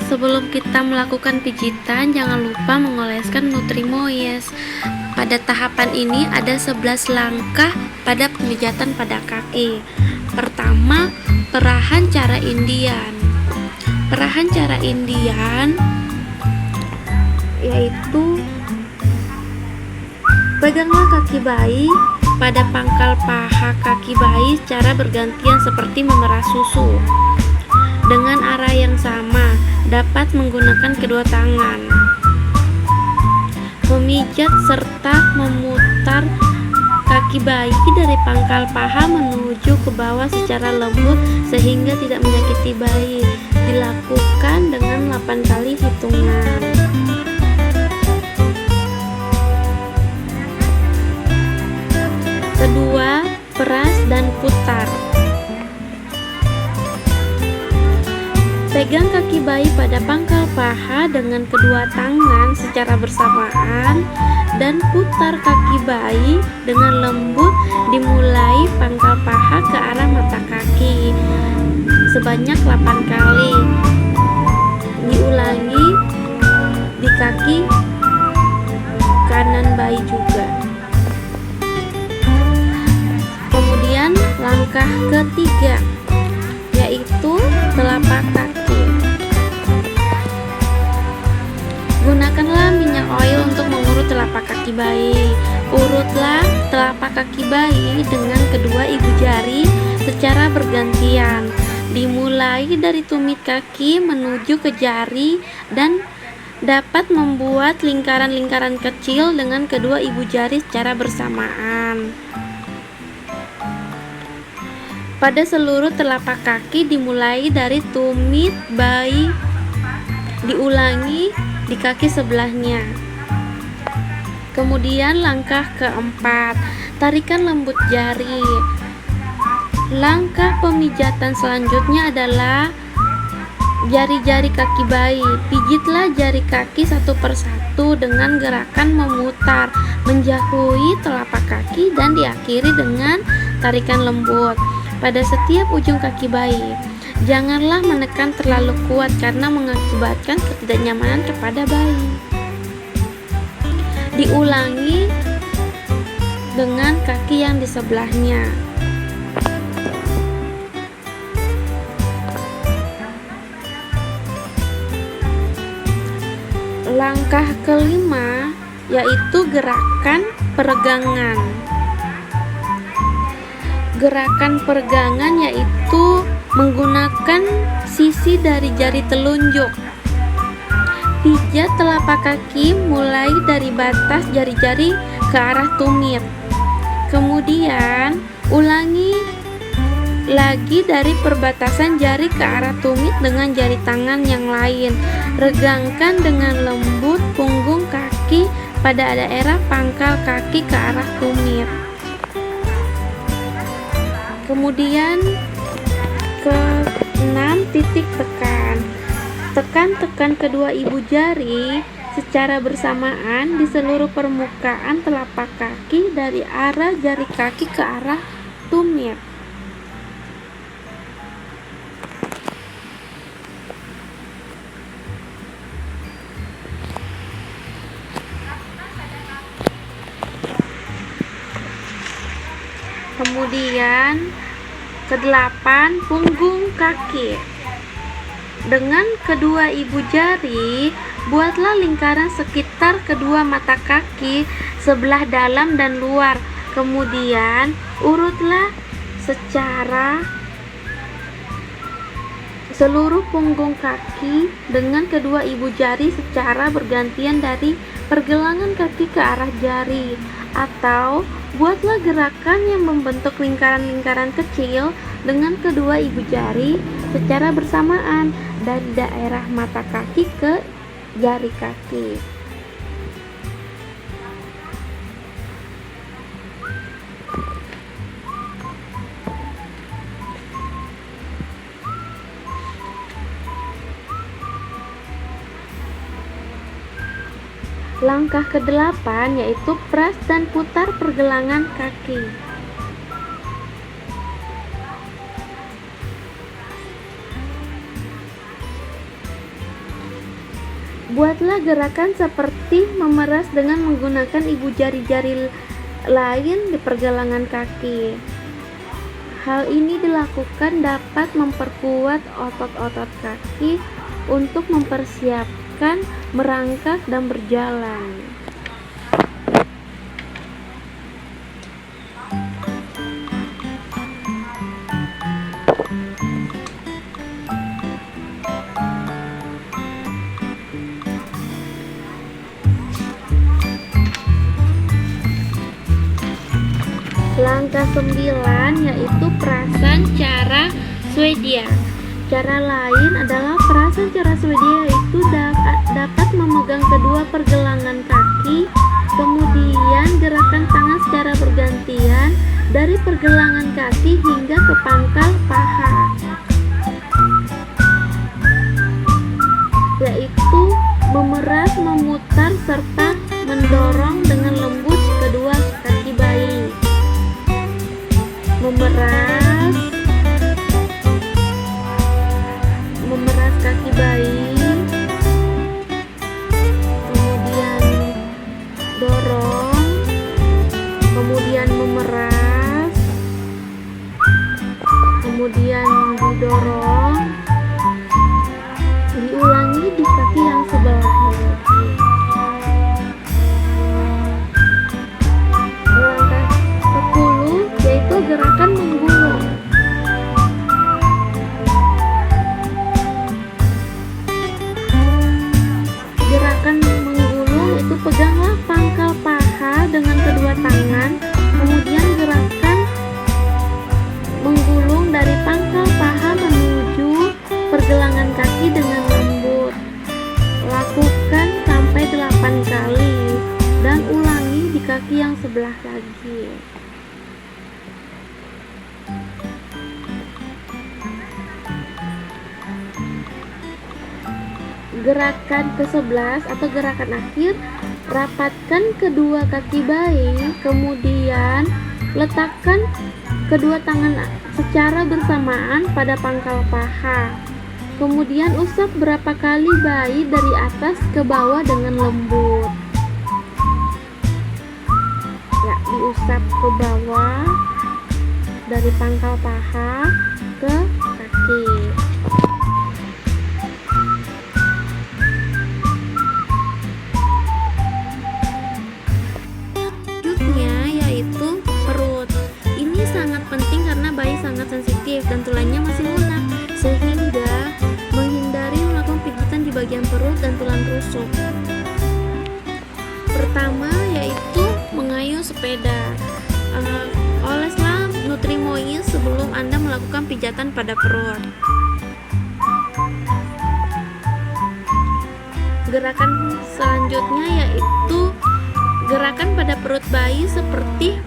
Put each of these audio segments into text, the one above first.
Sebelum kita melakukan pijitan, jangan lupa mengoleskan Nutrimoist. Pada tahapan ini ada 11 langkah pada pemijatan pada kaki. Pertama, perahan cara Indian. Perahan cara Indian yaitu peganglah kaki bayi pada pangkal paha kaki bayi secara bergantian seperti memerah susu. Dengan arah yang sama, dapat menggunakan kedua tangan. Memijat serta memutar kaki bayi dari pangkal paha menuju ke bawah secara lembut sehingga tidak menyakiti bayi. Dilakukan dengan 8 kali hitungan. Kedua, peras dan putar. Pegang kaki bayi pada pangkal paha dengan kedua tangan secara bersamaan dan putar kaki bayi dengan lembut dimulai pangkal paha ke arah mata kaki sebanyak 8 kali. Diulangi di kaki kanan bayi juga. Kemudian langkah ketiga yaitu telapak kaki. Gunakanlah minyak oil untuk mengurut telapak kaki bayi. Urutlah telapak kaki bayi dengan kedua ibu jari secara bergantian. Dimulai dari tumit kaki menuju ke jari dan dapat membuat lingkaran-lingkaran kecil dengan kedua ibu jari secara bersamaan. Pada seluruh telapak kaki dimulai dari tumit bayi, diulangi di kaki sebelahnya. Kemudian langkah keempat, tarikan lembut jari. Langkah pemijatan selanjutnya adalah jari-jari kaki bayi. Pijitlah jari kaki satu persatu dengan gerakan memutar, menjauhi telapak kaki dan diakhiri dengan tarikan lembut pada setiap ujung kaki bayi. Janganlah menekan terlalu kuat karena mengakibatkan ketidaknyamanan kepada bayi. Diulangi dengan kaki yang di sebelahnya. Langkah kelima yaitu gerakan peregangan. Gerakan peregangan yaitu menggunakan sisi dari jari telunjuk. Pijat telapak kaki mulai dari batas jari-jari ke arah tumit. Kemudian ulangi lagi dari perbatasan jari ke arah tumit dengan jari tangan yang lain. Regangkan dengan lembut punggung kaki pada daerah pangkal kaki ke arah tumit. Kemudian ke-6, titik tekan. Tekan-tekan kedua ibu jari secara bersamaan di seluruh permukaan telapak kaki dari arah jari kaki ke arah tumit. Kemudian ke-8, punggung kaki. Dengan kedua ibu jari, buatlah lingkaran sekitar kedua mata kaki sebelah dalam dan luar. Kemudian urutlah secara seluruh punggung kaki dengan kedua ibu jari secara bergantian dari pergelangan kaki ke arah jari, atau buatlah gerakan yang membentuk lingkaran-lingkaran kecil dengan kedua ibu jari secara bersamaan dari daerah mata kaki ke jari kaki. Langkah ke-8 yaitu peras dan putar pergelangan kaki. Buatlah gerakan seperti memeras dengan menggunakan ibu jari-jari lain di pergelangan kaki. Hal ini dilakukan dapat memperkuat otot-otot kaki untuk mempersiapkan merangkak dan berjalan. Langkah 9 yaitu perasan cara Swedia. Cara lain adalah perasan cara Swedia, yaitu dapat memegang kedua pergelangan kaki, kemudian gerakan tangan secara bergantian dari pergelangan kaki hingga ke pangkal paha, yaitu memeras, memutar, serta mendorong dengan lembut kedua kaki bayi. Memeras kaki bayi, kemudian dorong, kemudian memeras, kemudian didorong, diulangi di kaki yang sebelahnya lagi. Langkah 10 yaitu gerakan menggulung. Gerakan menggulung itu peganglah pangkal paha dengan kedua tangan, kemudian gerakan menggulung dari pangkal paha menuju pergelangan kaki dengan lembut. Lakukan sampai 8 kali dan ulangi di kaki yang sebelah lagi. Gerakan ke-11 atau gerakan akhir, rapatkan kedua kaki bayi, kemudian letakkan kedua tangan secara bersamaan pada pangkal paha. Kemudian usap berapa kali bayi dari atas ke bawah dengan lembut. Ya, diusap ke bawah dari pangkal paha ke kaki. Sangat sensitif dan tulangnya masih lunak, sehingga menghindari melakukan pijitan di bagian perut dan tulang rusuk. Pertama yaitu mengayuh sepeda. Oleslah Nutrimoid sebelum Anda melakukan pijatan pada perut. Gerakan selanjutnya yaitu gerakan pada perut bayi seperti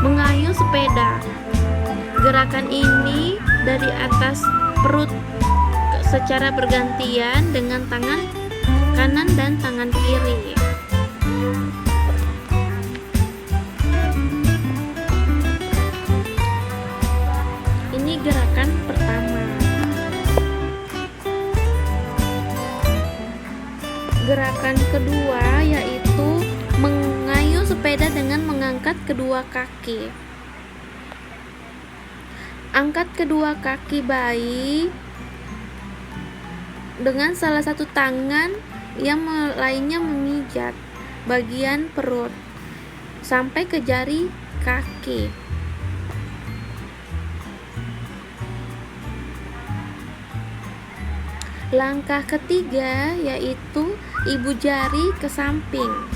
mengayuh sepeda. Gerakan ini dari atas perut secara bergantian dengan tangan kanan dan tangan kiri. Ini gerakan pertama. Gerakan kedua yaitu mengayuh sepeda dengan mengangkat kedua kaki. Angkat kedua kaki bayi dengan salah satu tangan yang lainnya memijat bagian perut sampai ke jari kaki. Langkah ketiga yaitu ibu jari ke samping.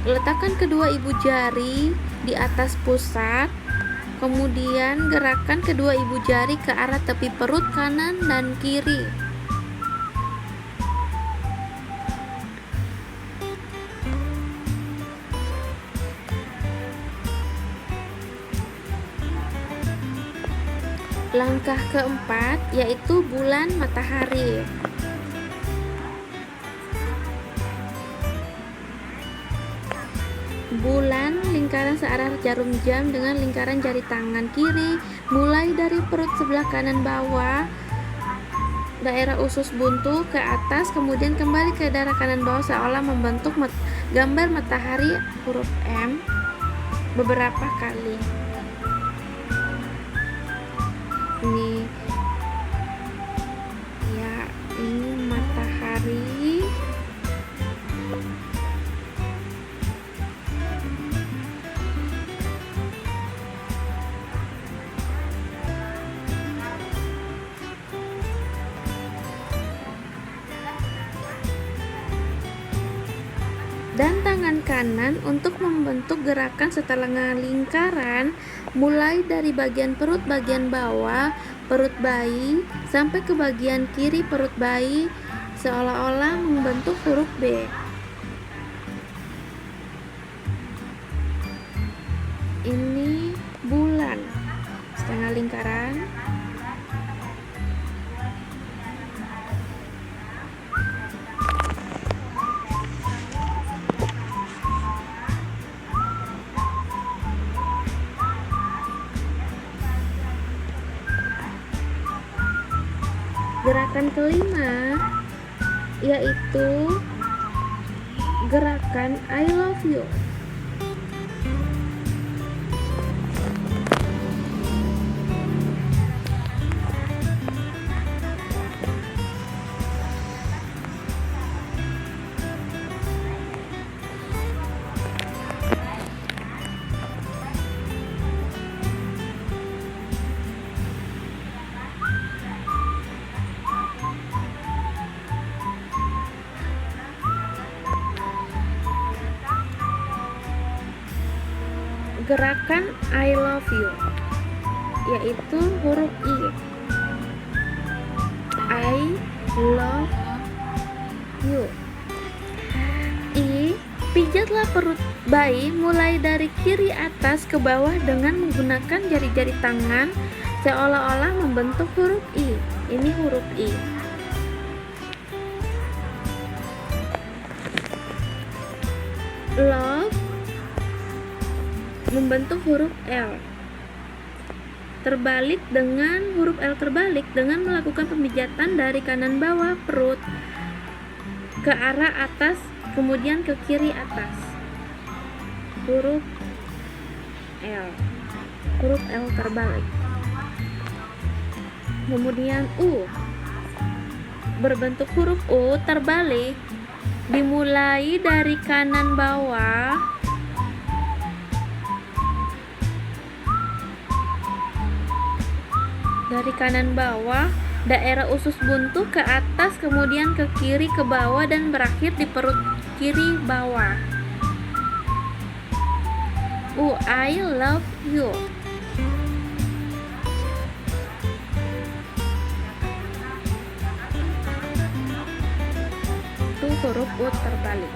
Letakkan kedua ibu jari di atas pusat, Kemudian gerakkan kedua ibu jari ke arah tepi perut kanan dan kiri. Langkah keempat yaitu bulan matahari. Bulan lingkaran searah jarum jam dengan lingkaran jari tangan kiri mulai dari perut sebelah kanan bawah, daerah usus buntu ke atas, kemudian kembali ke daerah kanan bawah seolah membentuk gambar matahari huruf M beberapa kali. Ini ya, ini matahari. Dan tangan kanan untuk membentuk gerakan setengah lingkaran mulai dari bagian perut bagian bawah perut bayi sampai ke bagian kiri perut bayi seolah-olah membentuk huruf B. Ini bulan setengah lingkaran. Gerakan kelima yaitu gerakan I love you. Gerakan I love you yaitu huruf I. I love you. I, pijatlah perut bayi mulai dari kiri atas ke bawah dengan menggunakan jari-jari tangan seolah-olah membentuk huruf I. Ini huruf I. Love membentuk huruf L. Terbalik dengan huruf L terbalik dengan melakukan pemijatan dari kanan bawah perut ke arah atas kemudian ke kiri atas. Huruf L. Huruf L terbalik. Kemudian U. Berbentuk huruf U terbalik dimulai dari kanan bawah daerah usus buntu ke atas kemudian ke kiri ke bawah dan berakhir di perut kiri bawah. I love you. Itu huruf U terbalik.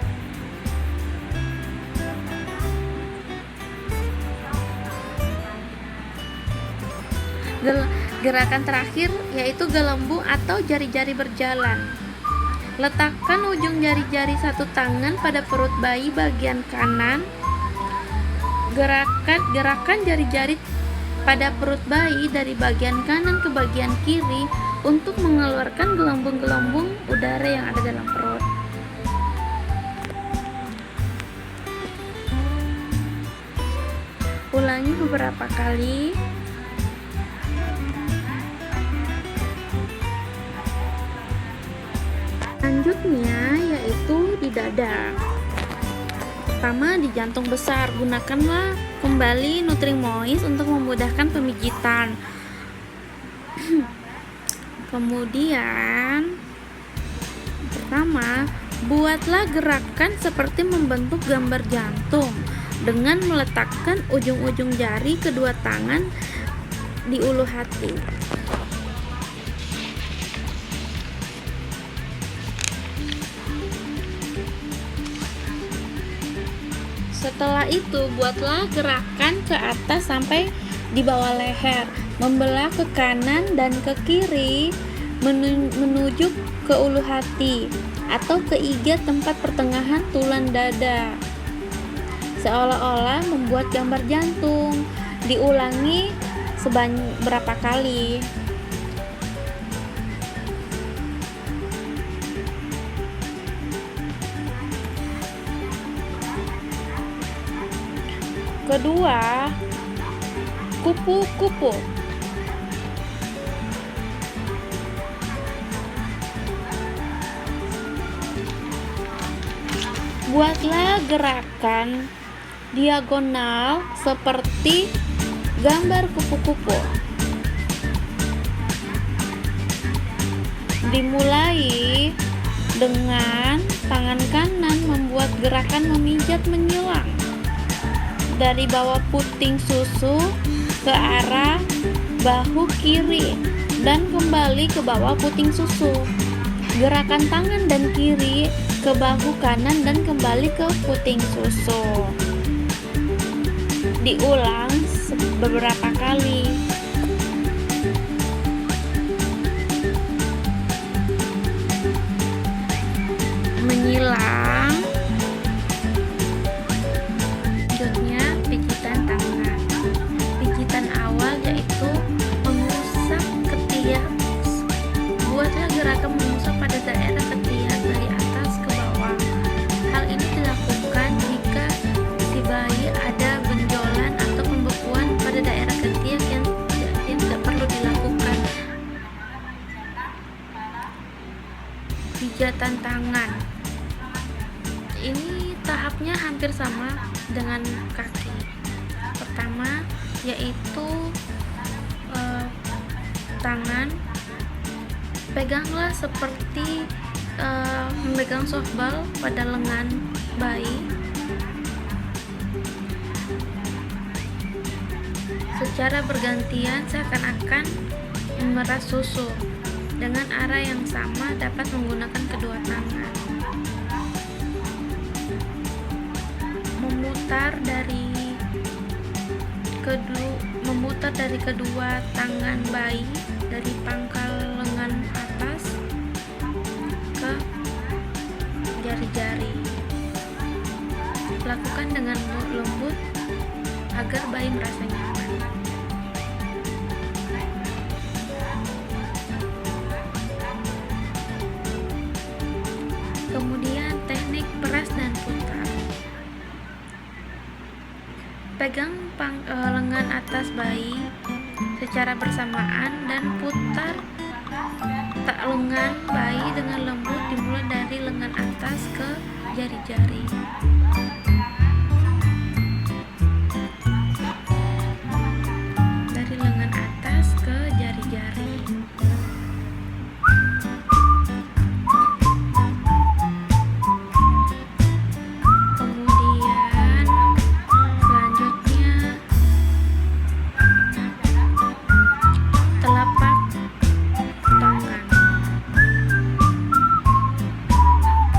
Gerakan terakhir yaitu gelembung atau jari-jari berjalan. Letakkan ujung jari-jari satu tangan pada perut bayi bagian kanan. Gerakan jari-jari pada perut bayi dari bagian kanan ke bagian kiri untuk mengeluarkan gelembung-gelembung udara yang ada dalam perut. Ulangi beberapa kali. Selanjutnya yaitu di dada. Pertama di jantung besar, gunakanlah kembali Nutrimoist untuk memudahkan pemijitan. Kemudian pertama, buatlah gerakan seperti membentuk gambar jantung. dengan meletakkan ujung-ujung jari kedua tangan di ulu hati. Setelah itu, buatlah gerakan ke atas sampai di bawah leher, membelah ke kanan dan ke kiri menuju ke ulu hati atau ke iga tempat pertengahan tulang dada, seolah-olah membuat gambar jantung. Diulangi berapa kali. Kedua, kupu-kupu. Buatlah gerakan diagonal seperti gambar kupu-kupu. Dimulai dengan tangan kanan membuat gerakan memijat menyilang dari bawah puting susu ke arah bahu kiri dan kembali ke bawah puting susu. Gerakan tangan dan kiri ke bahu kanan dan kembali ke puting susu. Diulang beberapa kali. Menyilang. Selanjutnya pijitan tangan. Pijitan awal yaitu mengusap ketiak. Buatlah gerakan mengusap pada daerah ketiak dari atas ke bawah. Hal ini dilakukan jika si bayi ada benjolan atau pembekuan pada daerah ketiak yang tidak perlu dilakukan. Pijatan tangan. Ini tahapnya hampir sama dengan kaki. Pertama yaitu tangan, peganglah seperti memegang softball pada lengan bayi. Secara bergantian seakan-akan memeras susu. Dengan arah yang sama dapat menggunakan kedua tangan. Memutar dari kedua tangan bayi dari pangkal lengan atas ke jari-jari. Lakukan dengan lembut agar bayi merasa nyaman. Kemudian teknik peras dan putar. Pegang lengan atas bayi secara bersamaan dan putar lengan bayi dengan lembut, dimulai dari lengan atas ke jari-jari. Dari lengan atas ke jari-jari.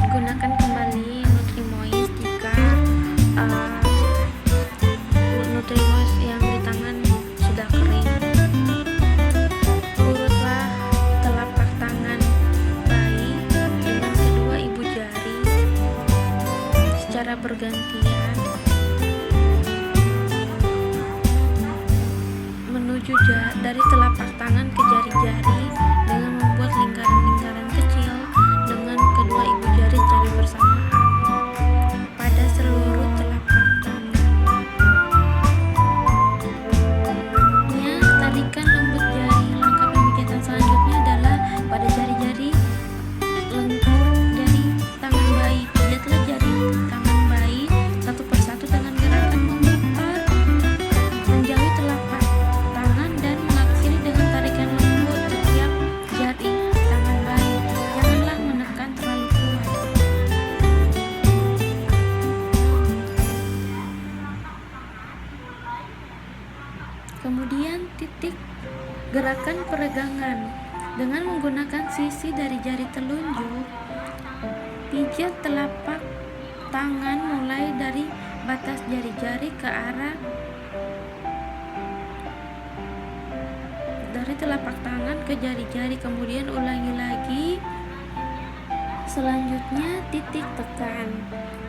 Gunakan kembali Nutrimoist jika Gerakan peregangan. Dengan menggunakan sisi dari jari telunjuk, pijat telapak tangan mulai dari batas jari-jari ke arah dari telapak tangan ke jari-jari, kemudian ulangi lagi. Selanjutnya titik tekan.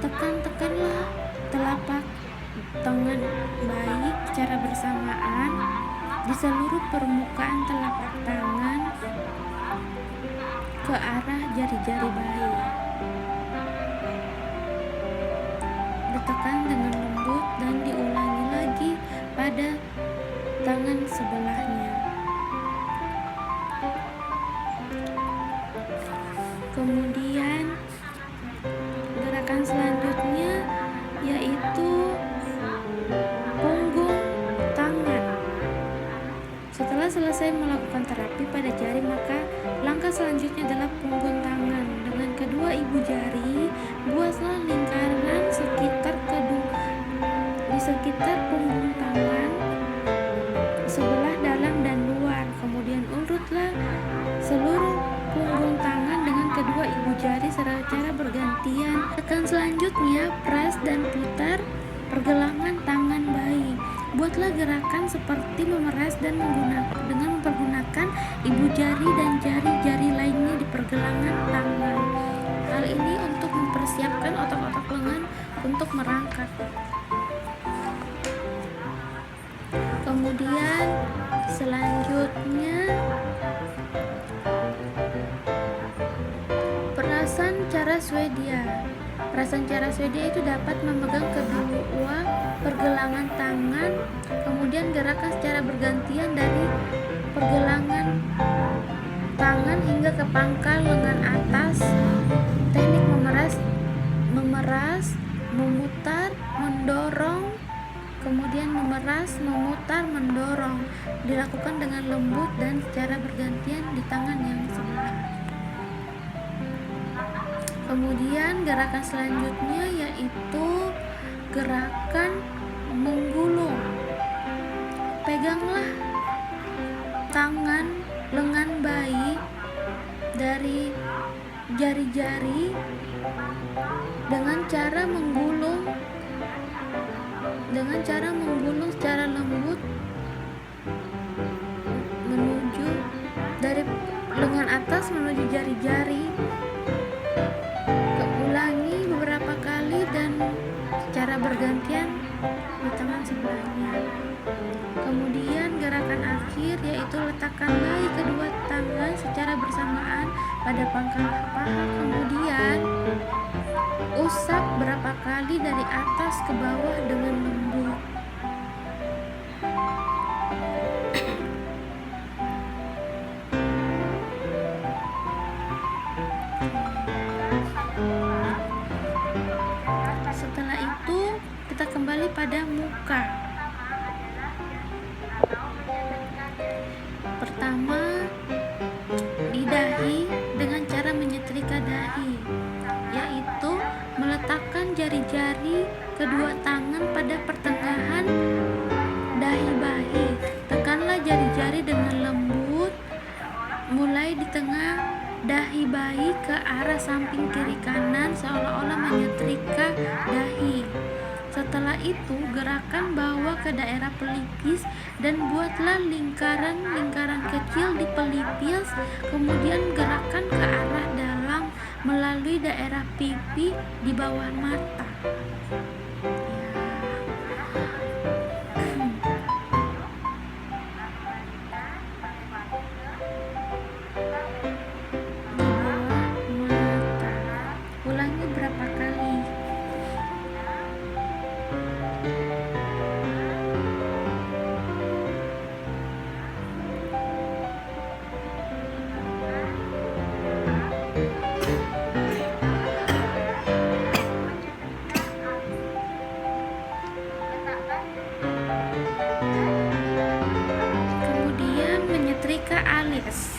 Tekanlah telapak tangan baik secara bersamaan di seluruh permukaan telapak tangan ke arah jari-jari baik. Ditekan dengan lembut dan diulangi lagi pada tangan sebelahnya. Kemudian gerakan selanjutnya yaitu punggung tangan. Setelah selesai melakukan terapi pada jari, maka langkah selanjutnya adalah punggung tangan. Dengan kedua ibu jari, buatlah lingkaran di sekitar punggung tangan sebelah dalam dan luar. Kemudian urutlah seluruh punggung tangan dengan kedua ibu jari secara bergantian. Tekan selanjutnya, pras dan putar pergelangan tangan bayi. Buatlah gerakan seperti memeras dan mempergunakan ibu jari dan jari-jari lainnya di pergelangan tangan. Hal ini untuk mempersiapkan otot-otot lengan untuk merangkak. Kemudian selanjutnya perasan cara Swedia. Perasan cara Swedia itu dapat memegang kedua pergelangan tangan, kemudian gerakan secara bergantian dari pergelangan tangan hingga ke pangkal lengan atas. Teknik memeras, memutar, mendorong, kemudian memeras, memutar, mendorong, dilakukan dengan lembut dan secara bergantian di tangan yang sebelah. Kemudian gerakan selanjutnya yaitu gerakan menggulung. Peganglah tangan lengan bayi dari jari-jari dengan cara menggulung secara lembut menuju dari lengan atas menuju jari-jari. Ulangi beberapa kali dan secara bergantian di tangan sebelahnya. Kemudian gerakan akhir yaitu letakkanlah kedua tangan secara bersamaan pada pangkal paha, kemudian usap berapa kali dari atas ke bawah dengan lembut. Setelah itu kita kembali pada muka. Pertama, di dahi dengan cara menyetrika dahi, yaitu meletakkan jari-jari kedua tangan pada pertengahan dahi bayi. Tekanlah jari-jari dengan lembut mulai di tengah dahi bayi ke arah samping kiri kanan seolah-olah menyetrika dahi. Setelah itu gerakan bawa ke daerah pelipis dan buatlah lingkaran-lingkaran kecil di pelipis, kemudian gerakan ke arah dalam melalui daerah pipi di bawah mata. Ulangi berapa kali. Kemudian menyetrika alis.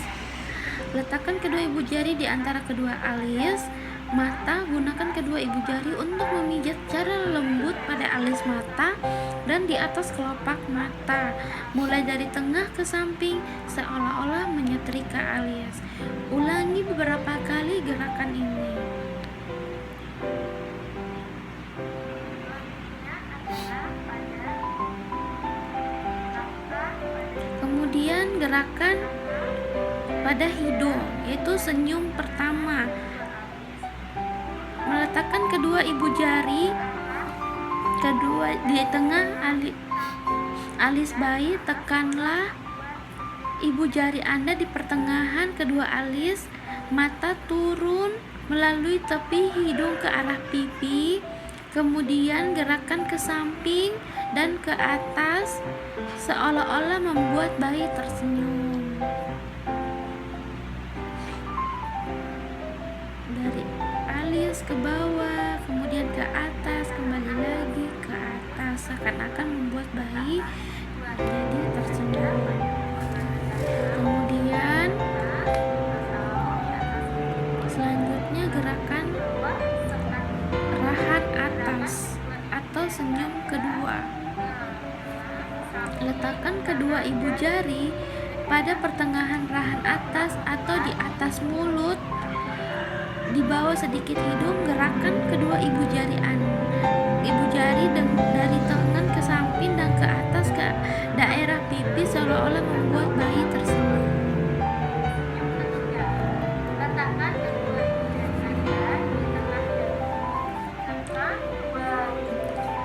Letakkan kedua ibu jari di antara kedua alis, mata, gunakan kedua ibu jari untuk memijat secara lembut pada alis mata dan di atas kelopak mata, mulai dari tengah ke samping, seolah-olah menyetrika alis. Ulangi beberapa kali gerakan ini. Kemudian gerakan pada hidung, yaitu senyum pertama. Meletakkan kedua ibu jari di tengah alis bayi, tekanlah ibu jari Anda di pertengahan kedua alis, mata turun melalui tepi hidung ke arah pipi, kemudian gerakan ke samping dan ke atas seolah-olah membuat bayi tersenyum. Dari alis ke bawah, kemudian ke atas, kembali lagi ke atas, seakan-akan membuat bayi jadi tersenyum. Kemudian selanjutnya gerakan rahan atas atau senyum kedua. Letakkan kedua ibu jari pada pertengahan rahan atas atau di atas mulut, di bawah sedikit hidung. Gerakan kedua ibu jari dari tangan ke samping dan ke atas ke daerah pipi seolah-olah membuat bayi tersenyum.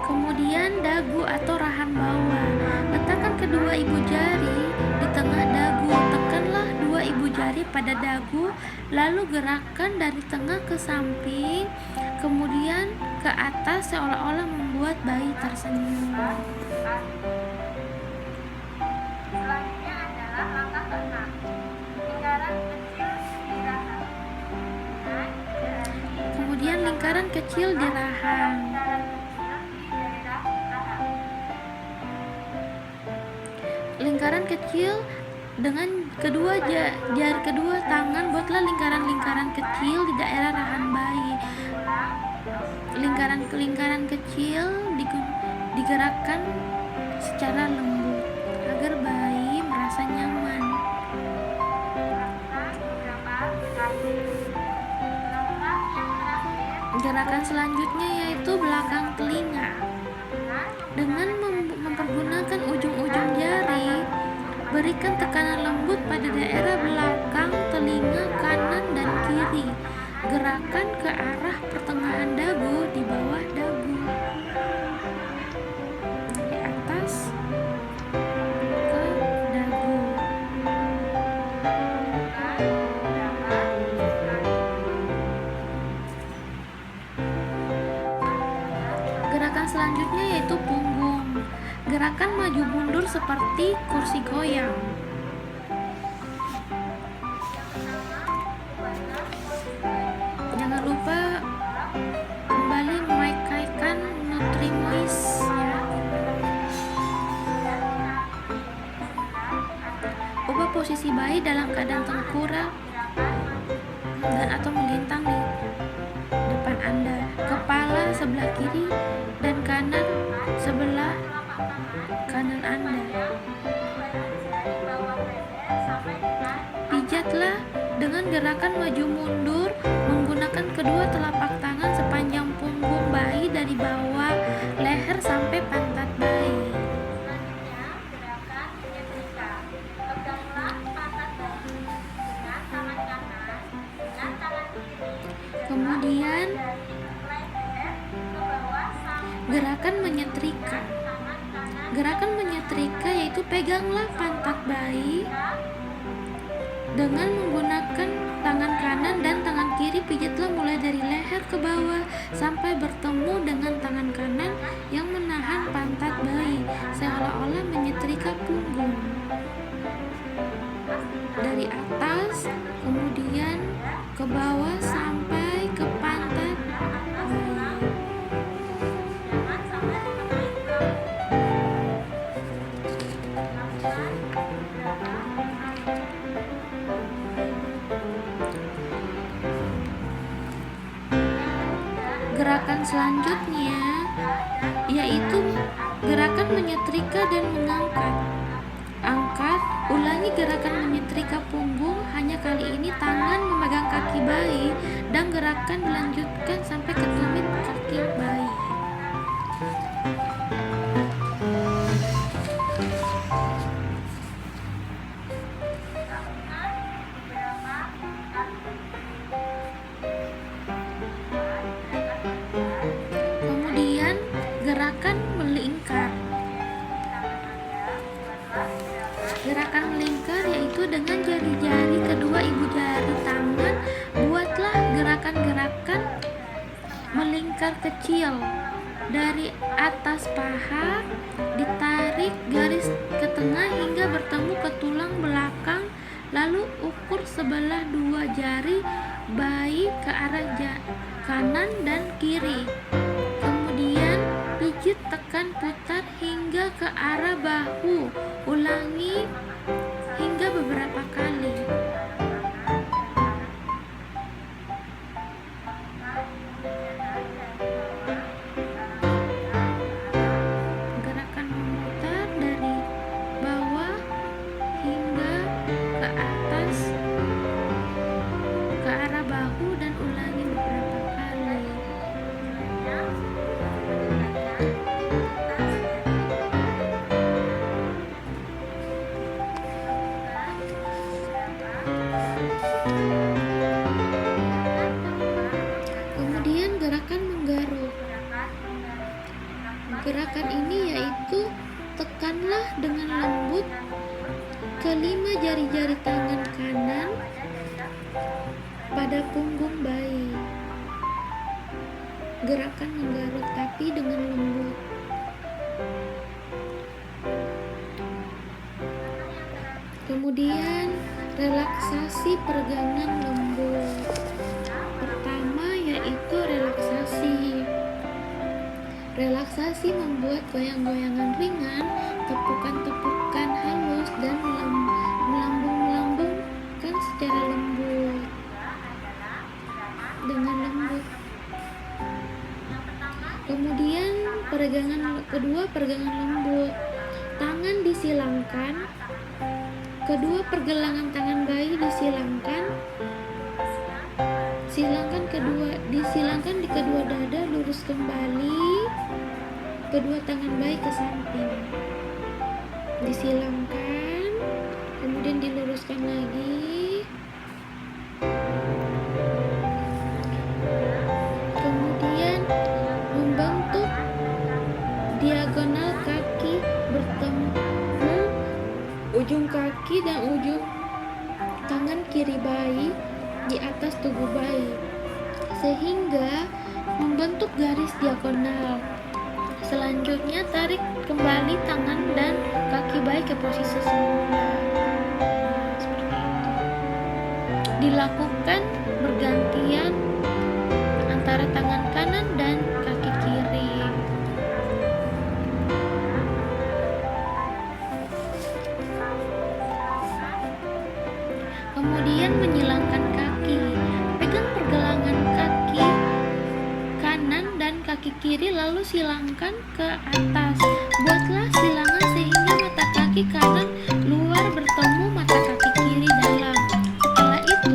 Kemudian dagu atau rahan bawah. Letakkan kedua ibu jari di tengah dagu. Tekanlah dua ibu jari pada dagu, lalu gerakan dari tengah ke samping, kemudian ke atas seolah-olah membuat bayi tersenyum. Selanjutnya adalah langkah keenam, lingkaran kecil di rahang. Kemudian lingkaran kecil di rahang. Lingkaran kecil dengan jari kedua tangan, buatlah lingkaran-lingkaran kecil di daerah rahang bayi. Lingkaran kecil digerakkan secara lembut agar bayi merasa nyaman. Gerakan selanjutnya yaitu belakang telinga. Dengan mempergunakan ujung-ujung jari, berikan tekanan lembut pada daerah belakang telinga kanan dan kiri. Gerakan ke arah pertengahan dagu, di bawah dagu, di atas ke dagu. Gerakan selanjutnya yaitu punggung. Gerakan maju mundur seperti kursi goyang. Jangan lupa kembali memakaikan Nutrimoist ya. Ubah posisi bayi dalam keadaan tengkurap dan atau melintang di depan Anda. Kepala sebelah kiri dan kanan sebelah kanan Anda. Pijatlah dengan gerakan maju mundur menggunakan kedua telapak tangan sepanjang punggung bayi dari bawah leher sampai pantat bayi. Kemudian gerakan menyetrika. Gerakan menyetrika yaitu peganglah pantat bayi dengan menggunakan tangan kanan dan tangan kiri. Pijatlah mulai dari leher ke bawah sampai bertemu dengan tangan kanan yang menahan pantat bayi, seolah-olah menyetrika punggung. Dari atas, kemudian ke bawah sampai ke pantat bayi. gerakan selanjutnya yaitu gerakan menyetrika dan mengangkat. Angkat, ulangi gerakan menyetrika punggung, hanya kali ini tangan memegang kaki bayi dan gerakan dilanjutkan sampai ke tumit kaki bayi. Kemudian gerakan melingkar. Gerakan melingkar yaitu dengan jari-jari kedua ibu jari tangan buatlah gerakan-gerakan melingkar kecil. Dari atas paha ditarik garis ke tengah hingga bertemu ke tulang belakang, lalu ukur sebelah dua jari bayi ke arah kanan dan kiri. Kemudian pijit, tekan, putar hingga ke arah bahu. Ulangi hingga beberapa kali. Gerakan memutar dari bawah hingga ke atas ke arah bahu dan ulangi beberapa kali. Kemudian gerakan menggaruk. Gerakan ini yaitu tekanlah dengan lembut kelima jari-jari tangan kanan pada punggung bayi. Gerakan menggaruk tapi dengan lembut. Kemudian relaksasi peregangan lembut. Pertama yaitu relaksasi. Relaksasi membuat goyang-goyangan ringan, tepukan-tepukan halus dan melambung-melambungkan secara lembut. Dengan lembut. Kemudian kedua peregangan lembut. Tangan disilangkan. Kedua pergelangan tangan bayi disilangkan. Disilangkan di kedua dada, lurus kembali. Kedua tangan bayi ke samping. Disilangkan, kemudian diluruskan lagi. Kemudian membentuk diagonal kaki bertemu ujung kaki dan ujung tangan kiri bayi di atas tubuh bayi sehingga membentuk garis diagonal. Selanjutnya tarik kembali tangan dan kaki bayi ke posisi semula. Seperti itu. Dilakukan bergantian antara tangan kanan dan kaki kiri. Kemudian menyilangkan kaki. Pegang pergelangan kaki kanan dan kaki kiri lalu silangkan ke atas. Buatlah silangan sehingga mata kaki kanan luar bertemu mata kaki kiri dalam. Setelah itu